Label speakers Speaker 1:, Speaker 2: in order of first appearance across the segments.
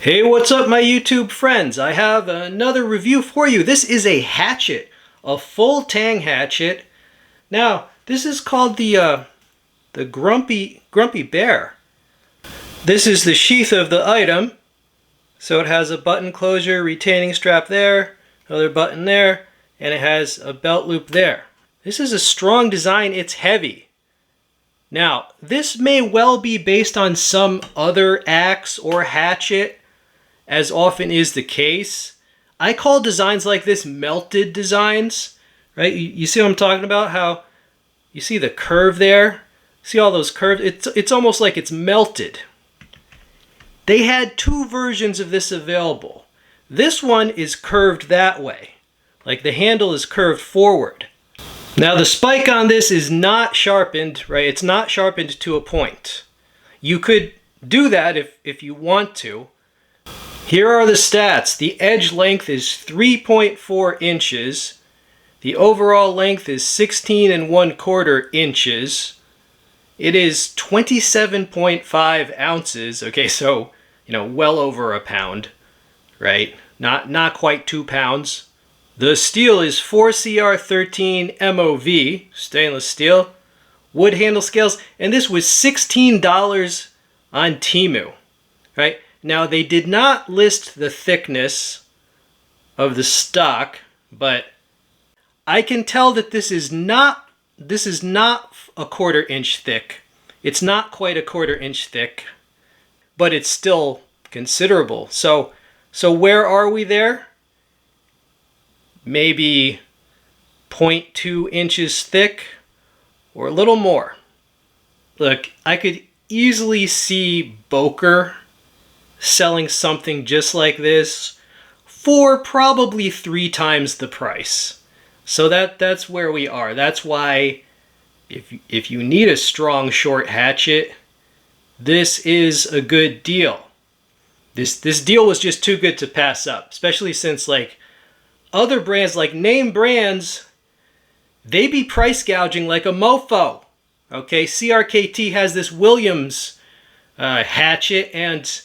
Speaker 1: Hey, what's up my YouTube friends? I have another review for you. This is a hatchet, a full Tang hatchet. Now, this is called the Grumpy Bear. This is the sheath of the item. So it has a button closure, retaining strap there, another button there, and it has a belt loop there. This is a strong design, it's heavy. Now, this may well be based on some other axe or hatchet, as often is the case. I call designs like this melted designs, right? You see what I'm talking about? How you see the curve there? See all those curves? It's almost like it's melted. They had two versions of this available. This one is curved that way, like the handle is curved forward. Now the spike on this is not sharpened, right? It's not sharpened to a point. You could do that if you want to. Here are the stats. The edge length is 3.4 inches. The overall length is 16 1/4 inches. It is 27.5 ounces. Okay, so, well over a pound, right? Not quite 2 pounds. The steel is 4CR13 MOV, stainless steel, wood handle scales, and this was $16 on Temu, right? Now, they did not list the thickness of the stock, but I can tell that this is not a 1/4 inch thick. It's not quite a 1/4 inch thick, but it's still considerable. So where are we there? Maybe 0.2 inches thick or a little more. Look, I could easily see Boker selling something just like this for probably 3 times the price. So that's where we are. That's why if you need a strong short hatchet, this is a good deal. This deal was just too good to pass up, especially since like other brands, like name brands, they be price gouging like a mofo. Okay, CRKT has this Williams hatchet, and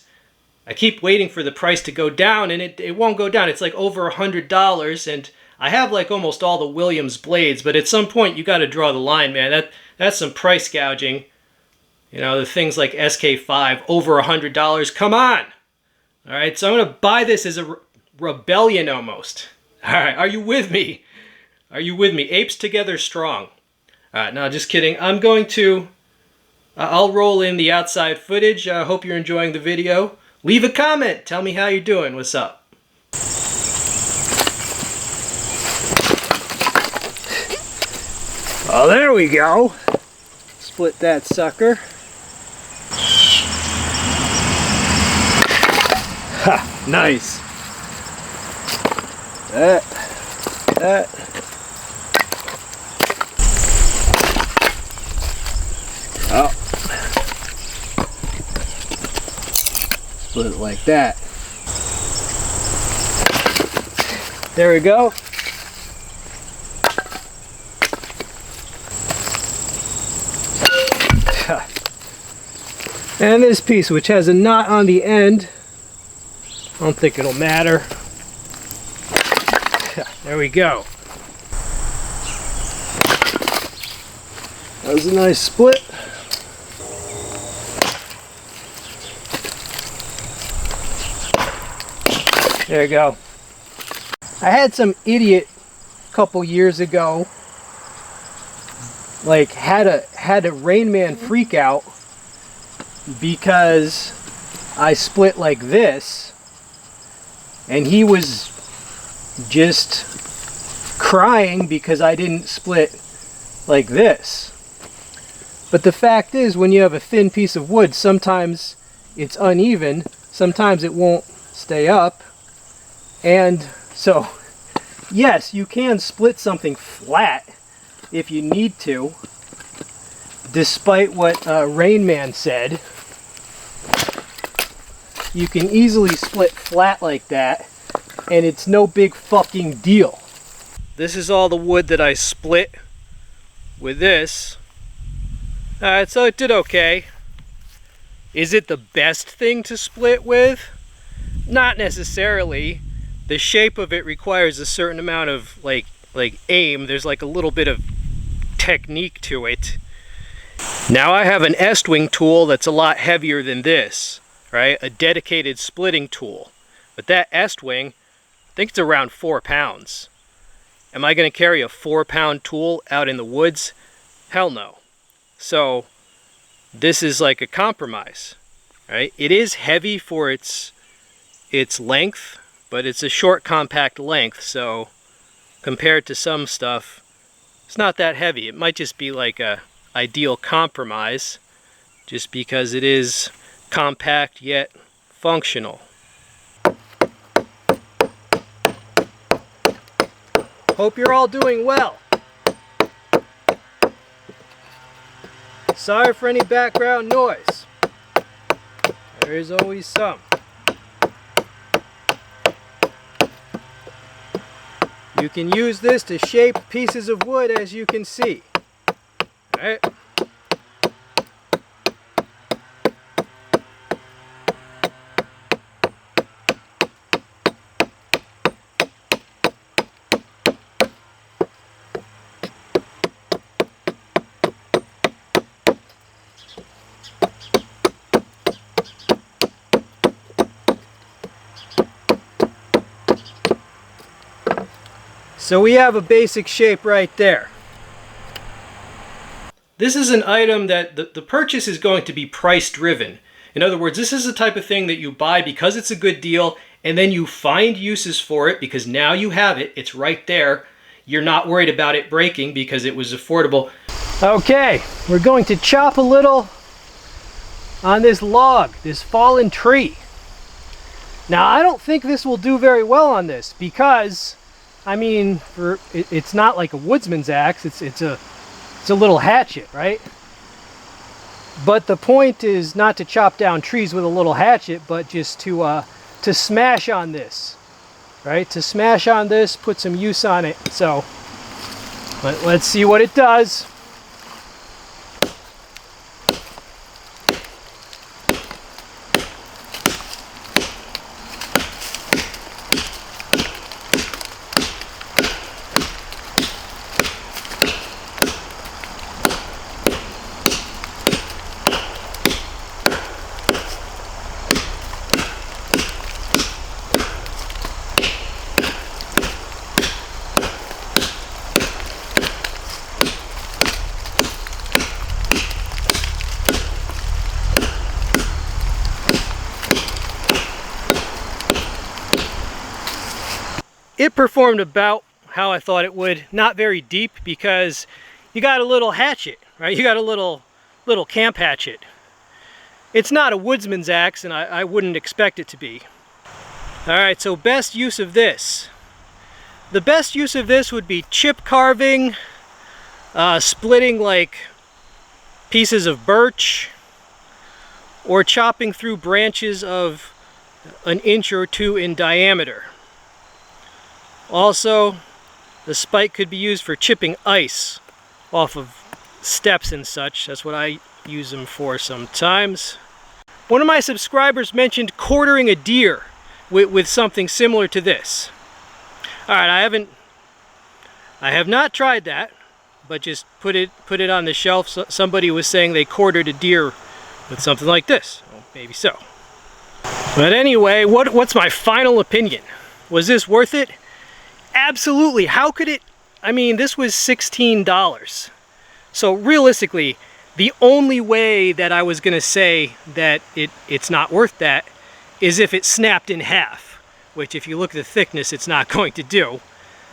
Speaker 1: I keep waiting for the price to go down, and it won't go down. It's like over $100, and I have like almost all the Williams blades, but at some point you got to draw the line, man. That's some price gouging. The things like SK5 over $100. Come on. All right, so I'm gonna buy this as a rebellion almost. All right, are you with me? Are you with me? Apes together strong. All right, no, just kidding. I'm going to, I'll roll in the outside footage. I hope you're enjoying the video. Leave a comment. Tell me how you're doing. What's up? Oh, there we go. Split that sucker. Ha, nice. That. Oh. Split it like that. There we go. And this piece, which has a knot on the end, I don't think it'll matter. There we go. That was a nice split. There you go. I had some idiot a couple years ago, like had a Rain Man freak out because I split like this, and he was just crying because I didn't split like this. But the fact is, when you have a thin piece of wood, sometimes it's uneven, sometimes it won't stay up. And so, yes, you can split something flat if you need to, despite what Rain Man said. You can easily split flat like that, and it's no big fucking deal. This is all the wood that I split with this. Alright, so it did okay. Is it the best thing to split with? Not necessarily. The shape of it requires a certain amount of like aim. There's like a little bit of technique to it. Now I have an Estwing tool that's a lot heavier than this, right? A dedicated splitting tool. But that Estwing, I think it's around 4 pounds. Am I going to carry a 4-pound tool out in the woods? Hell no. So this is like a compromise, right? It is heavy for its length, but it's a short, compact length, so compared to some stuff, it's not that heavy. It might just be like a ideal compromise, just because it is compact yet functional. Hope you're all doing well. Sorry for any background noise. There is always some. You can use this to shape pieces of wood, as you can see. All right. So we have a basic shape right there. This is an item that the purchase is going to be price driven. In other words, this is the type of thing that you buy because it's a good deal, and then you find uses for it because now you have it. It's right there. You're not worried about it breaking because it was affordable. Okay, we're going to chop a little on this log, this fallen tree. Now, I don't think this will do very well on this because, I mean, it's not like a woodsman's axe. It's a little hatchet, right? But the point is not to chop down trees with a little hatchet, but just to smash on this, right? To smash on this, put some use on it. So let's see what it does. It performed about how I thought it would. Not very deep because you got a little hatchet, right? You got a little camp hatchet. It's not a woodsman's axe, and I wouldn't expect it to be. All right, so best use of this. The best use of this would be chip carving, splitting like pieces of birch, or chopping through branches of 1 inch or 2 in diameter. Also, the spike could be used for chipping ice off of steps and such. That's what I use them for sometimes. One of my subscribers mentioned quartering a deer with something similar to this. All right, I have not tried that, but just put it on the shelf. So somebody was saying they quartered a deer with something like this. Well, maybe so. But anyway, what's my final opinion? Was this worth it? Absolutely. How could it? I mean, this was $16. So realistically, the only way that I was going to say that it's not worth that is if it snapped in half, which if you look at the thickness, it's not going to do.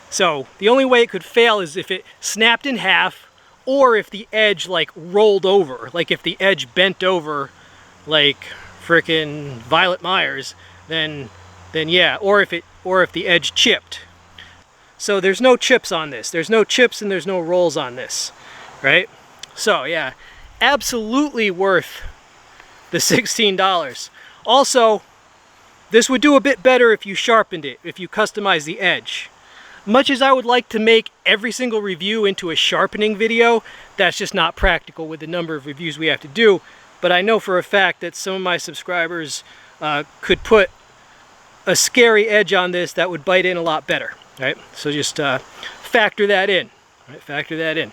Speaker 1: So the only way it could fail is if it snapped in half, or if the edge like rolled over, like if the edge bent over like frickin' Violet Myers, then yeah, or if the edge chipped. So there's no chips on this. There's no chips and there's no rolls on this, right? So yeah, absolutely worth the $16. Also, this would do a bit better if you sharpened it, if you customize the edge. Much as I would like to make every single review into a sharpening video, that's just not practical with the number of reviews we have to do. But I know for a fact that some of my subscribers could put a scary edge on this that would bite in a lot better. Right? So just factor that in. Right? Factor that in.